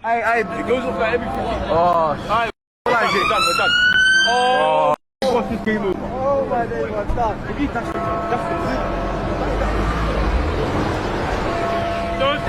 It goes off like every 15 minutes. Oh, Alright, we're done. Oh, what's this game over? oh my days, what's that? If you touch it, Done.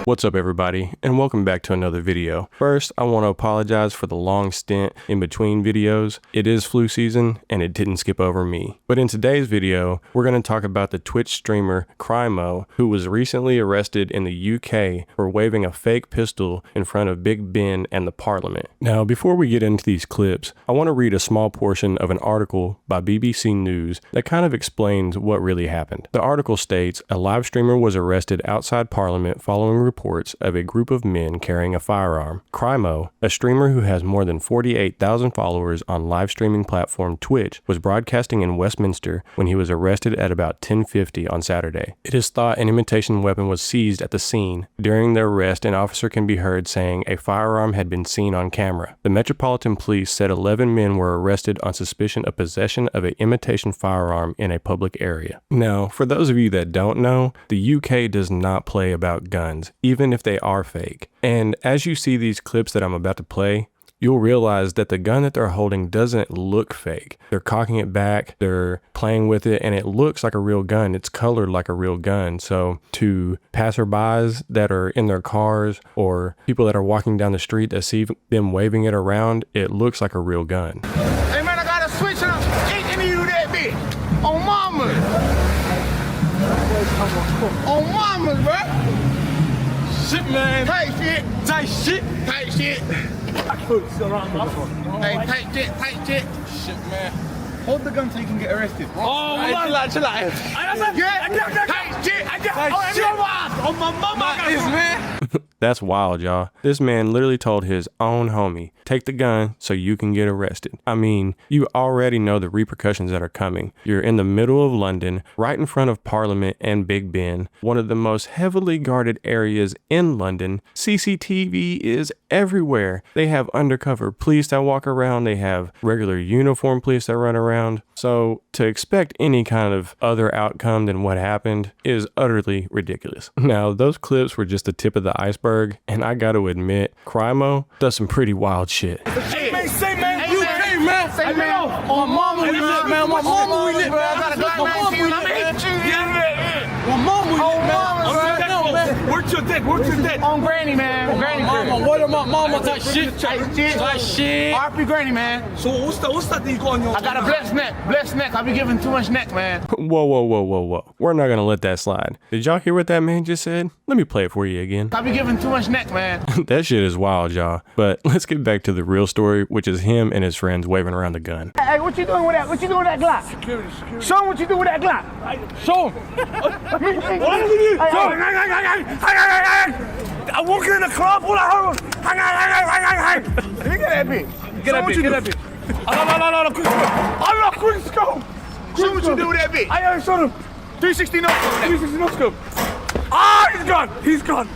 What's up everybody, and welcome back to another video. First, I want to apologize for the long stint in between videos. It is flu season and it didn't skip over me. But in today's video, we're going to talk about the Twitch streamer Crymo, who was recently arrested in the UK for waving a fake pistol in front of Big Ben and the Parliament. Now, before we get into these clips, I want to read a small portion of an article by BBC News that kind of explains what really happened. The article states, a live streamer was arrested outside Parliament following reports of a group of men carrying a firearm. Crymo, a streamer who has more than 48,000 followers on live streaming platform Twitch, was broadcasting in Westminster when he was arrested at about 10:50 on Saturday. It is thought an imitation weapon was seized at the scene. During the arrest, an officer can be heard saying a firearm had been seen on camera. The Metropolitan Police said 11 men were arrested on suspicion of possession of an imitation firearm in a public area. Now, for those of you that don't know, the UK does not play about guns, even if they are fake. And as you see these clips that I'm about to play, you'll realize that the gun that they're holding doesn't look fake. They're cocking it back, they're playing with it, and it looks like a real gun. It's colored like a real gun. So to passerbys that are in their cars or people that are walking down the street that see them waving it around, it looks like a real gun. Hey man, I got a switch and I'm kicking you that bitch. On mama. On mama, bro. Shit, man. Tight shit. Tight shit. Tight shit. Hey, tight shit. Shit, man. Hold the gun so you can get arrested. Oh, man. Chill out. Tight shit. Tight shit. On my mama. Man. That's wild, y'all. This man literally told his own homie, take the gun so you can get arrested. I mean, you already know the repercussions that are coming. You're in the middle of London, right in front of Parliament and Big Ben, one of the most heavily guarded areas in London. CCTV is everywhere. They have undercover police that walk around. They have regular uniform police that run around. So to expect any kind of other outcome than what happened is utterly ridiculous. Now, those clips were just the tip of the iceberg, and I gotta admit, Crymo does some pretty wild shit. Hey, man, say, man, UK, man. Say, man. On mama, we live, man. On mama, we live, man. I got a Glock 19. I'm hit you. Yeah, on mama, we live, man. Work your dick. On granny, man. Granny, mama. What about mama? Tight shit. RP granny, man. So what's that thing you got on your? I got a blessed neck. I be giving too much neck, man. Whoa. We're not gonna let that slide. Did y'all hear what that man just said? Let me play it for you again. I be giving too much neck, man. That shit is wild, y'all. But let's get back to the real story, which is him and his friends waving around the gun. Hey, what you doing with that? What you doing with that Glock? Security. Show him what you do with that Glock. Show him. What did you do? Show him. I'm walking in the club. All I heard was, you get that bitch. Get that bitch. No, quick scope. I'm not quick scope. Show what you do with that bitch. I already showed him. 360 no scope. Ah, he's gone.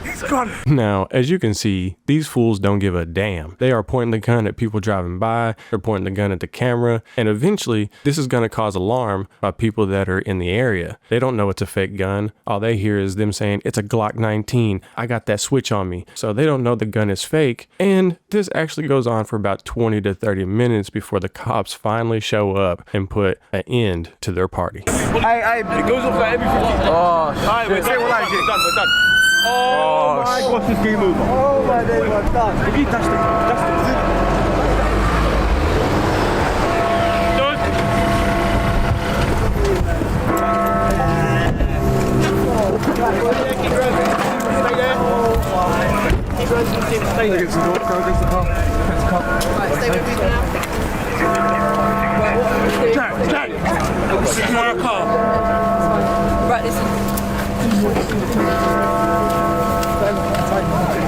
Now, as you can see, these fools don't give a damn. They are pointing the gun at people driving by, they're pointing the gun at the camera, and eventually, this is going to cause alarm by people that are in the area. They don't know it's a fake gun. All they hear is them saying, it's a Glock 19, I got that switch on me. So they don't know the gun is fake, and this actually goes on for about 20 to 30 minutes before the cops finally show up and put an end to their party. It goes off like every 15 minutes. Oh, shit. Alright, we're done. Oh my God, what's this game over? Oh my days, what's that? If you touch the Stay there. Against the door, go against the car. Right, stay with me now. Jack! This is my car. Right, listen.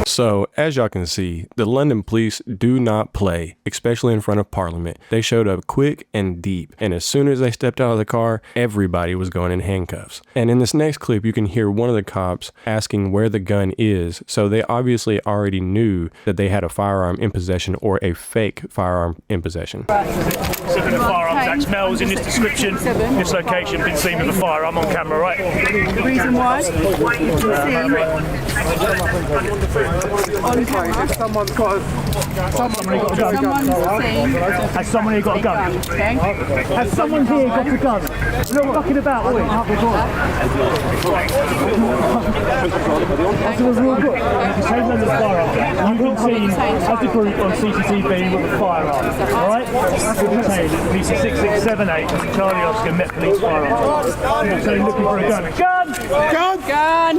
So as y'all can see, the London police do not play, especially in front of Parliament. They showed up quick and deep, and as soon as they stepped out of the car, everybody was going in handcuffs. And in this next clip, you can hear one of the cops asking where the gun is, so they obviously already knew that they had a firearm in possession or a fake firearm in possession. 7 of Firearms Act males in this description, this location, been seen with a firearm on camera, right? The reason why? On camera. Someone's got a gun. Someone's seen. Has someone here got a gun? Okay. Has someone here got a gun? We're not fucking about, boy. You've been seen as a group on CCTV with a firearm, alright? You're detained at police 6678, Charlie Oscar, Met Police Firearms. So you're looking for a gun. Gun!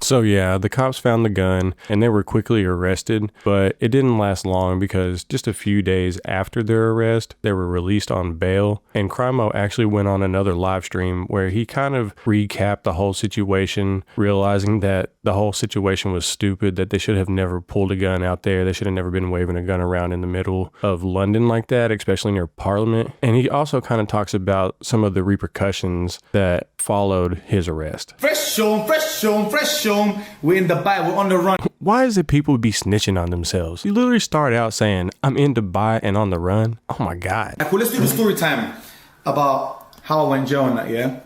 So yeah, the cops found the gun and they were quickly arrested, but it didn't last long because just a few days after their arrest, they were released on bail. And Crimo actually went on another live stream where he kind of recapped the whole situation, realizing that the whole situation was stupid, that they should have never pulled a gun out there. They should have never been waving a gun around in the middle of London like that, especially near Parliament. And he also kind of talks about some of the repercussions that followed his arrest. Fresh on, fresh on, fresh on. We're in Dubai, we're on the run. Why is it people be snitching on themselves? You literally start out saying, I'm in Dubai and on the run. Oh my God. Well, let's do the story time about how I went jail and that, yeah?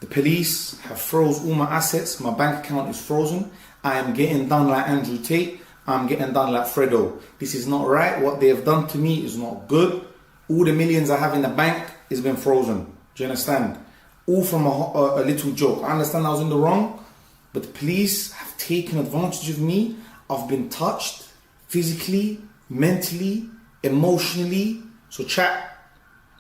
The police have froze all my assets. My bank account is frozen. I am getting done like Andrew Tate. I'm getting done like Fredo. This is not right. What they have done to me is not good. All the millions I have in the bank has been frozen. Do you understand? All from a little joke. I understand I was in the wrong, but the police have taken advantage of me. I've been touched physically, mentally, emotionally. So chat,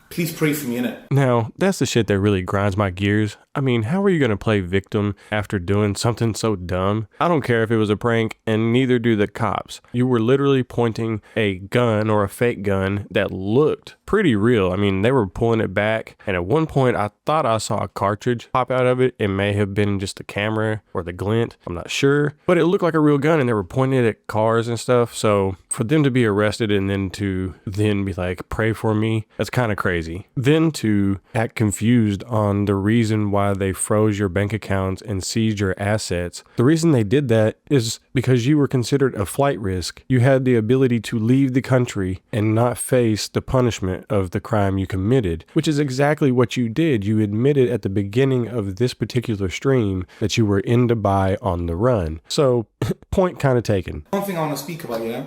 please pray for me, innit? Now, that's the shit that really grinds my gears. I mean, how are you going to play victim after doing something so dumb? I don't care if it was a prank, and neither do the cops. You were literally pointing a gun or a fake gun that looked pretty real. I mean, they were pulling it back, and at one point I thought I saw a cartridge pop out of it. It may have been just the camera or the glint, I'm not sure, but it looked like a real gun, and they were pointing it at cars and stuff. So for them to be arrested and then to be like, pray for me, that's kind of crazy. Then to act confused on the reason why they froze your bank accounts and seized your assets. The reason they did that is because you were considered a flight risk. You had the ability to leave the country and not face the punishment of the crime you committed, which is exactly what you did. You admitted at the beginning of this particular stream that you were in Dubai on the run. So, point kind of taken. One thing I want to speak about, yeah?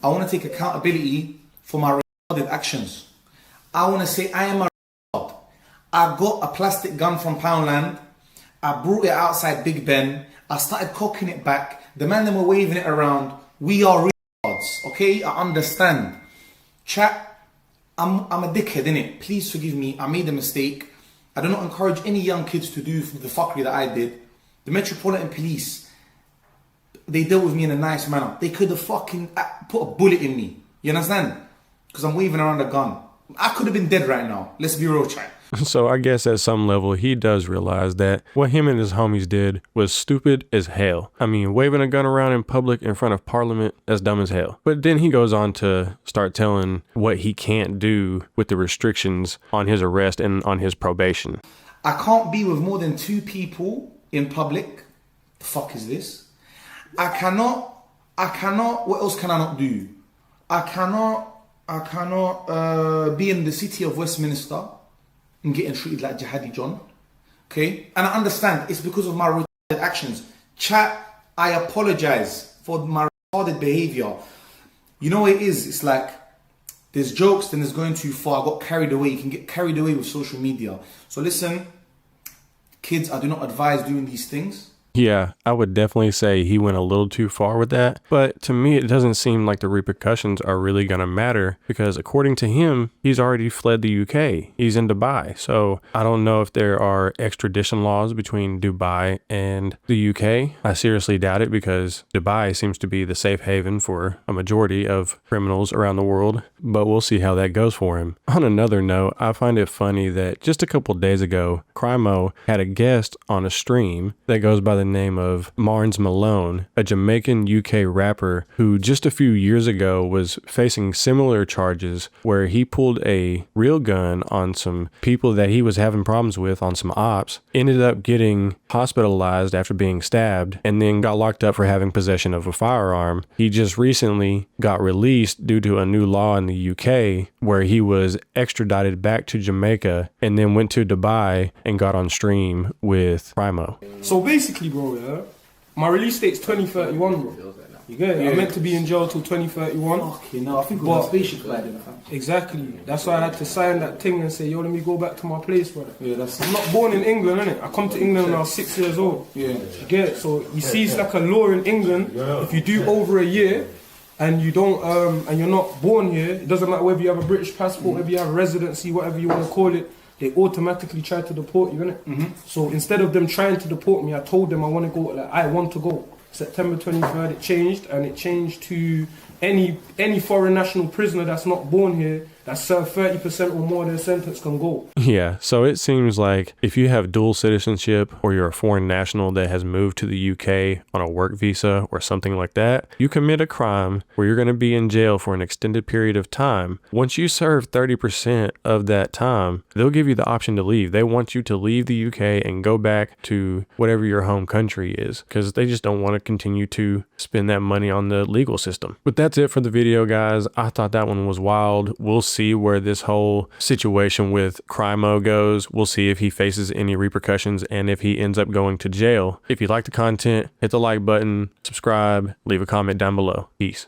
I want to take accountability for my retarded actions. I want to say I am a retard. I got a plastic gun from Poundland. I brought it outside Big Ben. I started cocking it back. The man them were waving it around. We are retards, okay? I understand. Chat, I'm a dickhead, innit? Please forgive me. I made a mistake. I do not encourage any young kids to do the fuckery that I did. The Metropolitan Police, they dealt with me in a nice manner. They could have fucking put a bullet in me. You understand? Because I'm waving around a gun. I could have been dead right now. Let's be real, chat. So I guess at some level he does realize that what him and his homies did was stupid as hell. I mean, waving a gun around in public in front of Parliament, that's dumb as hell. But then he goes on to start telling what he can't do with the restrictions on his arrest and on his probation. I can't be with more than 2 people in public. The fuck is this? I cannot, what else can I not do? I cannot be in the city of Westminster and getting treated like Jihadi John. Okay? And I understand it's because of my retarded actions. Chat, I apologize for my retarded behavior. You know what it is? It's like, there's jokes, then there's going too far. I got carried away. You can get carried away with social media. So listen, kids, I do not advise doing these things. Yeah, I would definitely say he went a little too far with that. But to me, it doesn't seem like the repercussions are really going to matter because according to him, he's already fled the UK. He's in Dubai. So I don't know if there are extradition laws between Dubai and the UK. I seriously doubt it because Dubai seems to be the safe haven for a majority of criminals around the world. But we'll see how that goes for him. On another note, I find it funny that just a couple days ago, Crimo had a guest on a stream that goes by the the name of Marnes Malone, a Jamaican UK rapper who just a few years ago was facing similar charges where he pulled a real gun on some people that he was having problems with on some ops, ended up getting hospitalized after being stabbed, and then got locked up for having possession of a firearm. He just recently got released due to a new law in the UK where he was extradited back to Jamaica and then went to Dubai and got on stream with Primo. So basically, bro, yeah, my release date's 2031, bro. You get it? I'm meant to be in jail till 2031. Okay, no, I think we're on spaceship by then, fam. Exactly. That's why I had to sign that thing and say, yo, let me go back to my place, brother. Yeah, that's I'm not born in England, innit? I come to England when I was 6 years old. Yeah. You get it? So you see, it's like a law in England. If you do over a year and you don't, and you're not born here, it doesn't matter whether you have a British passport, whether you have residency, whatever you want to call it, they automatically try to deport you, innit? So instead of them trying to deport me, I told them I want to go, like, I want to go. September 23rd, it changed, and it changed to any foreign national prisoner that's not born here that served 30% or more of their sentence can go. Yeah, so it seems like if you have dual citizenship or you're a foreign national that has moved to the UK on a work visa or something like that, you commit a crime where you're going to be in jail for an extended period of time. Once you serve 30% of that time, they'll give you the option to leave. They want you to leave the UK and go back to whatever your home country is because they just don't want to continue to spend that money on the legal system. But that's it for the video, guys. I thought that one was wild. We'll see where this whole situation with Crimo goes. We'll see if he faces any repercussions and if he ends up going to jail. If you like the content, hit the like button, subscribe, leave a comment down below. Peace.